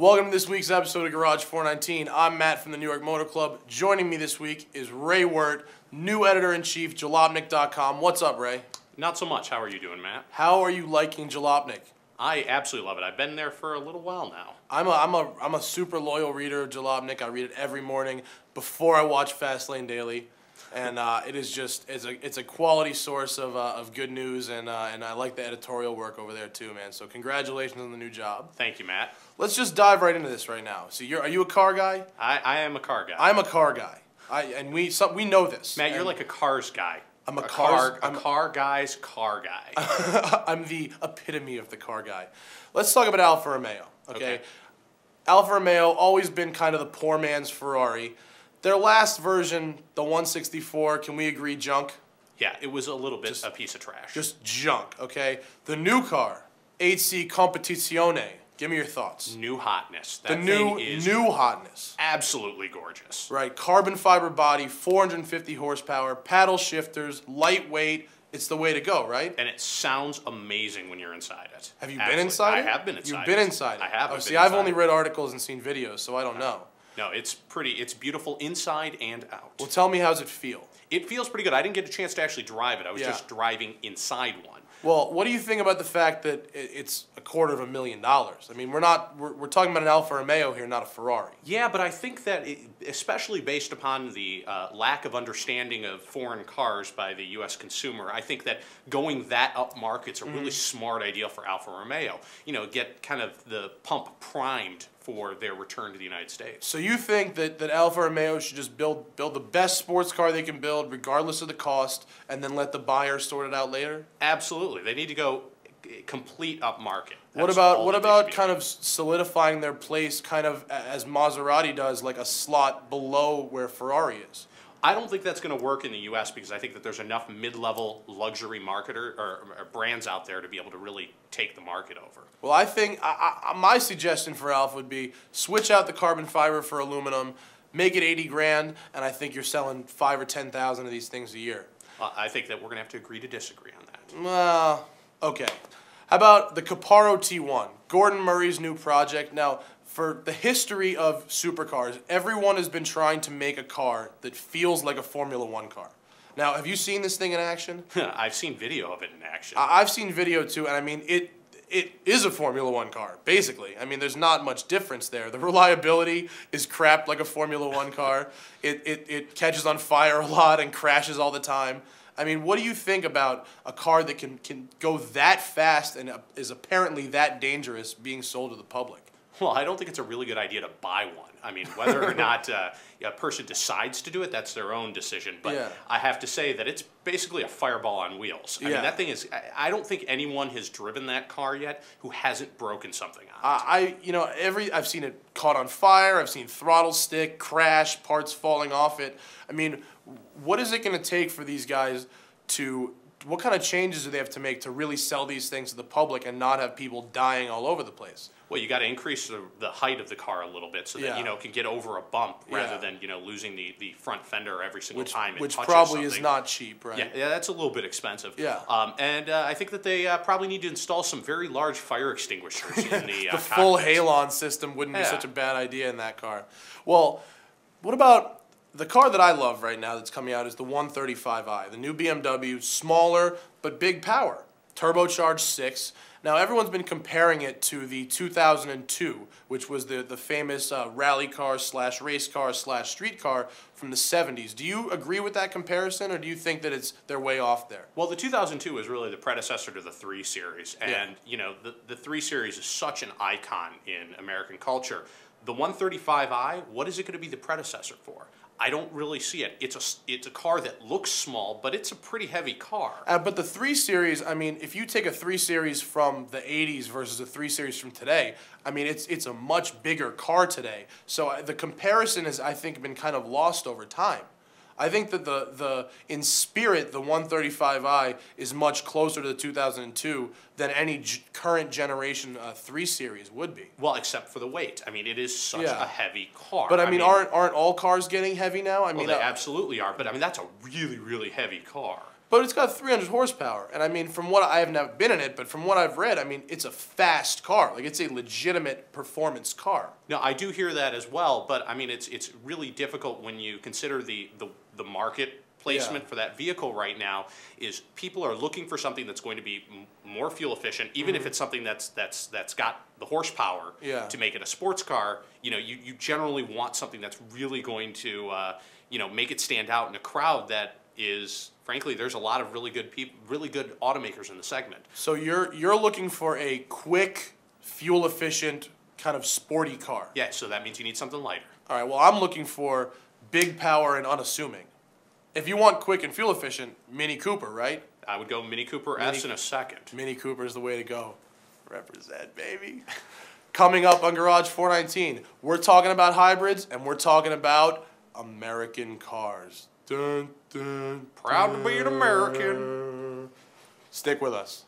Welcome to this week's episode of Garage419. I'm Matt from the New York Motor Club. Joining me this week is Ray Wert, new editor-in-chief, Jalopnik.com. What's up, Ray? Not so much. How are you doing, Matt? How are you liking Jalopnik? I absolutely love it. I've been there for a little while now. I'm a super loyal reader of Jalopnik. I read it every morning before I watch Fastlane Daily. And it is just it's a quality source of good news, and I like the editorial work over there too, man. So congratulations on the new job. Thank you, Matt. Let's just dive right into this right now. So are you a car guy? I am a car guy. I'm a car guy. We know this. Matt, you're like a cars guy. I'm a car guy's car guy. I'm the epitome of the car guy. Let's talk about Alfa Romeo. Okay. Alfa Romeo always been kind of the poor man's Ferrari. Their last version, the 164, can we agree, junk? Yeah, it was a little bit a piece of trash. Just junk, okay? The new car, 8C-Competizione. Give me your thoughts. New hotness. That new hotness. Absolutely gorgeous. Right, carbon fiber body, 450 horsepower, paddle shifters, lightweight. It's the way to go, right? And it sounds amazing when you're inside it. Have you been inside it? I have been inside it. You've been inside it? I have. Oh, see, I've only read articles and seen videos, so I don't know. No, it's beautiful inside and out. Well, tell me, how's it feel? It feels pretty good. I didn't get a chance to actually drive it. I was just driving inside one. Well, what do you think about the fact that it's $250,000? I mean, we're talking about an Alfa Romeo here, not a Ferrari. Yeah, but I think that, especially based upon the lack of understanding of foreign cars by the U.S. consumer, I think that going that up market's a really smart idea for Alfa Romeo. You know, get kind of the pump primed for their return to the United States. So you think that Alfa Romeo should just build the best sports car they can build, regardless of the cost, and then let the buyer sort it out later? Absolutely. They need to go complete upmarket. What about kind of solidifying their place kind of as Maserati does, like a slot below where Ferrari is? I don't think that's going to work in the U.S. because I think that there's enough mid-level luxury marketer or brands out there to be able to really take the market over. Well, I think my suggestion for Alfa would be switch out the carbon fiber for aluminum, make it 80 grand, and I think you're selling 5,000 or 10,000 of these things a year. I think that we're going to have to agree to disagree on that. Well, okay. How about the Caparo T1, Gordon Murray's new project? Now, for the history of supercars, everyone has been trying to make a car that feels like a Formula One car. Now, have you seen this thing in action? I've seen video of it in action. I've seen video too, and I mean, it is a Formula One car, basically. I mean, there's not much difference there. The reliability is crap like a Formula One car. It catches on fire a lot and crashes all the time. I mean, what do you think about a car that can go that fast and is apparently that dangerous being sold to the public? Well, I don't think it's a really good idea to buy one. I mean, whether or not a person decides to do it, that's their own decision. But I have to say that it's basically a fireball on wheels. I mean, that thing is, I don't think anyone has driven that car yet who hasn't broken something on it. I've seen it caught on fire. I've seen throttle stick, crash, parts falling off it. I mean, what is it going to take for these guys to... What kind of changes do they have to make to really sell these things to the public and not have people dying all over the place? Well, you got to increase the height of the car a little bit so that it can get over a bump rather than losing the front fender every single time. Which probably is not cheap, right? Yeah, that's a little bit expensive. Yeah. And I think that they probably need to install some very large fire extinguishers in the the full halon system wouldn't be such a bad idea in that car. Well, what about... The car that I love right now that's coming out is the 135i, the new BMW, smaller but big power, turbocharged 6. Now, everyone's been comparing it to the 2002, which was the famous rally car slash race car slash street car from the 70s. Do you agree with that comparison, or do you think that they're way off there? Well, the 2002 is really the predecessor to the 3 Series, and the 3 Series is such an icon in American culture. The 135i, what is it going to be the predecessor for? I don't really see it. It's a car that looks small, but it's a pretty heavy car. But the 3 Series, I mean, if you take a 3 Series from the 80s versus a 3 Series from today, I mean, it's a much bigger car today. So the comparison has, I think, been kind of lost over time. I think that in spirit, the 135i is much closer to the 2002 than any current generation 3 Series would be. Well, except for the weight. I mean, it is such a heavy car. But I mean, aren't all cars getting heavy now? I mean, well, they absolutely are. But I mean, that's a really, really heavy car. but it's got 300 horsepower. And I mean, from what I have never been in it, but from what I've read, I mean, it's a fast car. Like, it's a legitimate performance car. No, I do hear that as well, but I mean, it's really difficult when you consider the market placement for that vehicle right now. Is people are looking for something that's going to be more fuel efficient, even if it's something that's got the horsepower to make it a sports car. You know, you generally want something that's really going to you know, make it stand out in a crowd that is, frankly, there's a lot of really good people, really good automakers in the segment. So you're looking for a quick, fuel efficient kind of sporty car. Yeah, so that means you need something lighter. All right. Well, I'm looking for big power and unassuming. If you want quick and fuel efficient, Mini Cooper, right? I would go Mini Cooper S in a second. Mini Cooper is the way to go. Represent, baby. Coming up on Garage 419, we're talking about hybrids and we're talking about American cars. Dun, dun, Proud to be an American. Stick with us.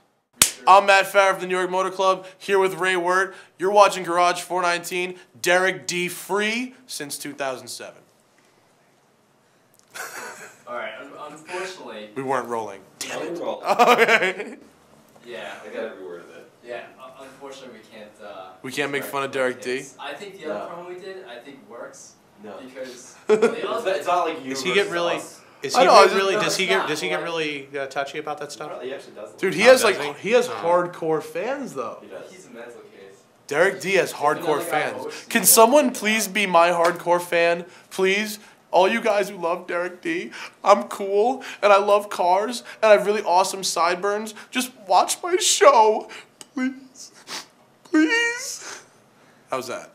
I'm Matt Farah of the New York Motor Club, here with Ray Wert. You're watching Garage 419. Derek D. free since 2007. All right, unfortunately... We weren't rolling. Damn it. Okay. Yeah. I got every word of it. Yeah, unfortunately we can't... We can't make fun of Derek D. I think the other promo we did, works. No. Because... It's not like you. Does he get really... Does he get really touchy about that stuff? He actually does. Dude, he has hardcore fans though. He does. He's a mental case. Derek D has hardcore fans. Can someone please be my hardcore fan, please? All you guys who love Derek D, I'm cool and I love cars and I have really awesome sideburns. Just watch my show, please, please. How's that?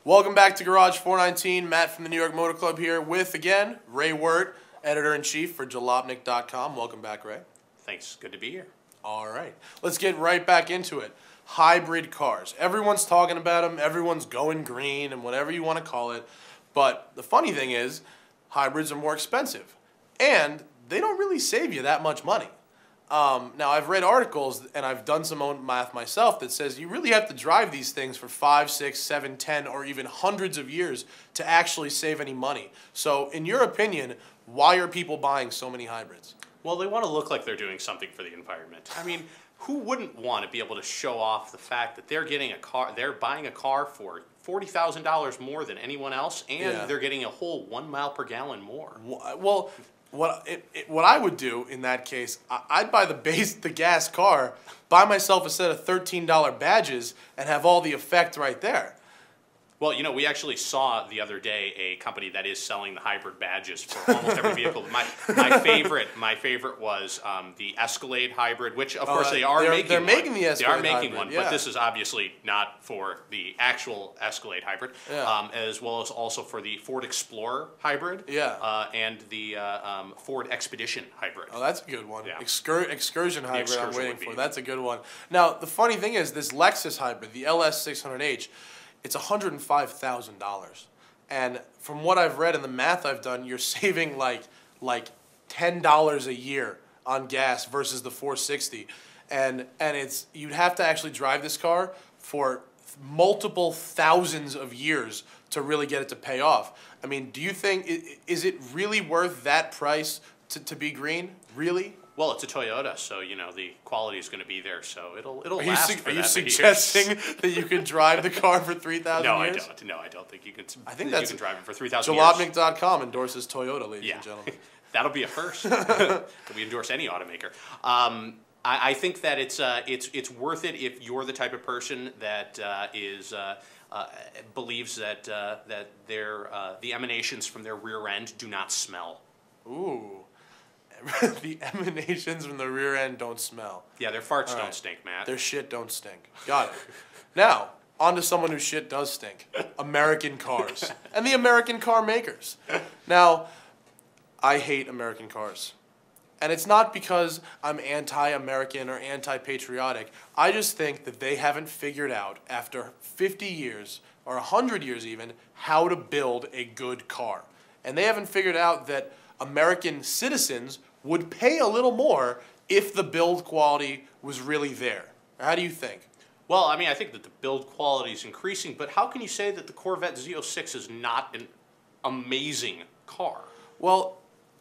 Welcome back to Garage 419. Matt from the New York Motor Club here with, again, Ray Wert, editor-in-chief for Jalopnik.com. Welcome back, Ray. Thanks. Good to be here. All right. Let's get right back into it. Hybrid cars. Everyone's talking about them. Everyone's going green and whatever you want to call it. But the funny thing is, hybrids are more expensive. And they don't really save you that much money. Now, I've read articles, and I've done some own math myself, that says you really have to drive these things for 5, 6, 7, 10, or even hundreds of years to actually save any money. So, in your opinion, why are people buying so many hybrids? Well, they want to look like they're doing something for the environment. I mean, who wouldn't want to be able to show off the fact that they're getting a car, they're buying a car for $40,000 more than anyone else, and they're getting a whole 1 mile per gallon more. Well, what I would do in that case, I'd buy the gas car, buy myself a set of $13 badges, and have all the effect right there. Well, you know, we actually saw the other day a company that is selling the hybrid badges for almost every vehicle. My favorite was the Escalade hybrid, which of course they're making the Escalade. They are making hybrid, one, but this is obviously not for the actual Escalade hybrid, as well as also for the Ford Explorer hybrid, and the Ford Expedition hybrid. Oh, that's a good one. Yeah. Excursion hybrid. I'm waiting for. That's a good one. Now, the funny thing is, this Lexus hybrid, the LS600H. It's $105,000, and from what I've read and the math I've done, you're saving like $10 a year on gas versus the 460, and you'd have to actually drive this car for multiple thousands of years to really get it to pay off. I mean, do you think is it really worth that price to be green? Really? Well, it's a Toyota, so you know the quality is going to be there, so it'll last for that many years. Are you suggesting that you could drive the car for 3,000 years? No, I don't. No, I don't think you can. I think you can drive it for 3,000 years. Jalopnik.com endorses Toyota, ladies and gentlemen. That'll be a first. That we endorse any automaker. I think that it's worth it if you're the type of person that believes that the emanations from their rear end do not smell. Ooh. The emanations from the rear end don't smell. Yeah, their farts don't stink, Matt. Their shit don't stink. Got it. Now, on to someone whose shit does stink. American cars. And the American car makers. Now, I hate American cars. And it's not because I'm anti-American or anti-patriotic. I just think that they haven't figured out, after 50 years, or 100 years even, how to build a good car. And they haven't figured out that American citizens would pay a little more if the build quality was really there. How do you think? Well, I mean, I think that the build quality is increasing, but how can you say that the Corvette Z06 is not an amazing car? Well,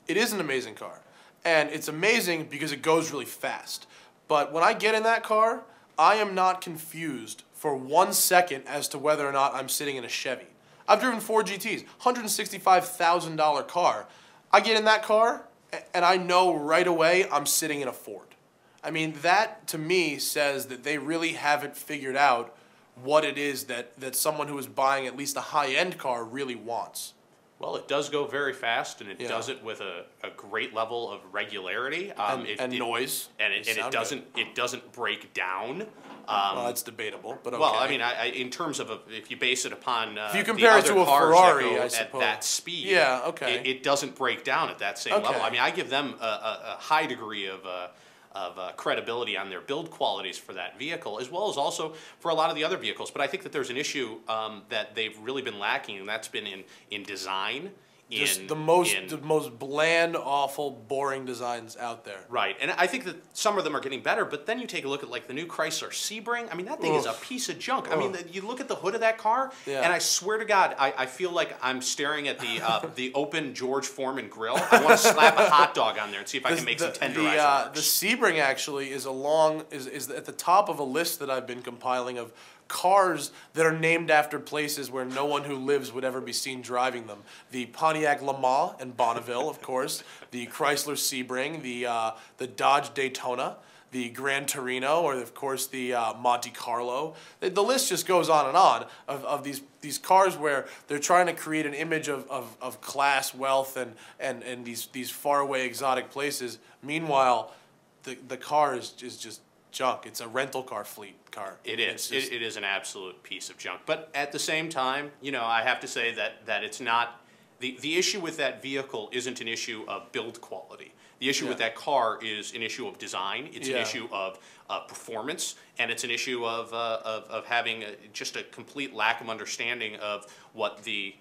It is an amazing car. And it's amazing because it goes really fast. But when I get in that car, I am not confused for 1 second as to whether or not I'm sitting in a Chevy. I've driven 4 GTs, $165,000 car. I get in that car, and I know right away I'm sitting in a Ford. I mean, that to me says that they really haven't figured out what it is that someone who is buying at least a high-end car really wants. Well, it does go very fast, and it does it with a great level of regularity and noise. And it doesn't break down. Well, that's debatable, but okay. Well, I mean, in terms of if you base it upon if you compare it to a Ferrari, I suppose, at that speed, yeah, okay, it doesn't break down at that same level. I mean, I give them a high degree of credibility on their build qualities for that vehicle, as well as also for a lot of the other vehicles. But I think that there's an issue that they've really been lacking, and that's been in design. Just the most bland, awful, boring designs out there. Right, and I think that some of them are getting better, but then you take a look at like the new Chrysler Sebring. I mean, that thing is a piece of junk. I mean, you look at the hood of that car, and I swear to God, I feel like I'm staring at the open George Foreman grill. I want to slap a hot dog on there and see if I can make some tenderizer. The Sebring actually is is at the top of a list that I've been compiling of cars that are named after places where no one who lives would ever be seen driving them. The Pontiac Le Mans in Bonneville, of course, the Chrysler Sebring, the Dodge Daytona, the Gran Torino, or of course the Monte Carlo. The list just goes on and on of these cars where they're trying to create an image of class, wealth, and these faraway exotic places. Meanwhile, the car is just junk. It's a rental car fleet car. It is. It is an absolute piece of junk. But at the same time, you know, I have to say that it's not the issue with that vehicle isn't an issue of build quality. The issue with that car is an issue of design. It's an issue of performance, and it's an issue of having just a complete lack of understanding of what the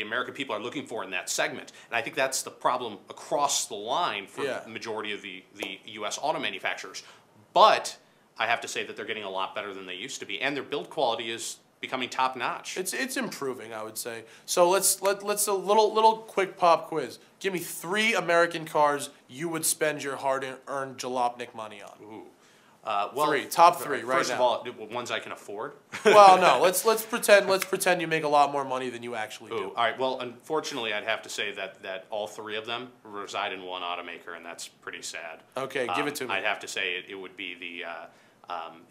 American people are looking for in that segment. And I think that's the problem across the line for the majority of the U.S. auto manufacturers. But I have to say that they're getting a lot better than they used to be, and their build quality is becoming top notch. It's improving, I would say. So let's a little quick pop quiz. Give me 3 American cars you would spend your hard-earned Jalopnik money on. Ooh. Well, top three right now. First of all, ones I can afford. Well, no, let's pretend you make a lot more money than you actually do. All right. Well, unfortunately, I'd have to say that all 3 of them reside in one automaker, and that's pretty sad. Okay, give it to me. I'd have to say it would be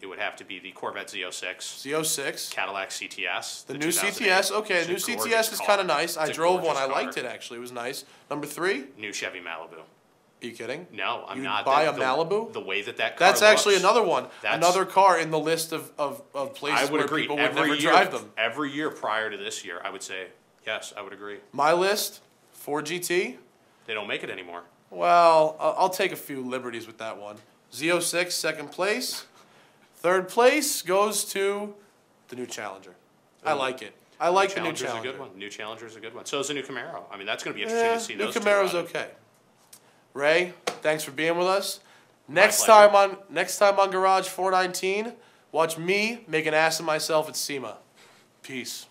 it would have to be the Corvette Z06. Z06. Cadillac CTS. The new CTS. Okay, the new CTS is kind of nice. I drove one. I liked it actually. It was nice. Number 3. New Chevy Malibu. Are you kidding? No, I'm not. Buy a Malibu? The way that car That's looks, actually another one. Another car in the list of places where people would never drive them. Every year prior to this year, I would say, yes, I would agree. My list, Ford GT. They don't make it anymore. Well, I'll take a few liberties with that one. Z06, second place. Third place goes to the new Challenger. I like it. I like the new Challenger. A good one. New Challenger's a good one. So is the new Camaro. I mean, that's going to be interesting to see those two. New Camaro's run. okay. Ray, thanks for being with us. Next time on Garage419, watch me make an ass of myself at SEMA. Peace.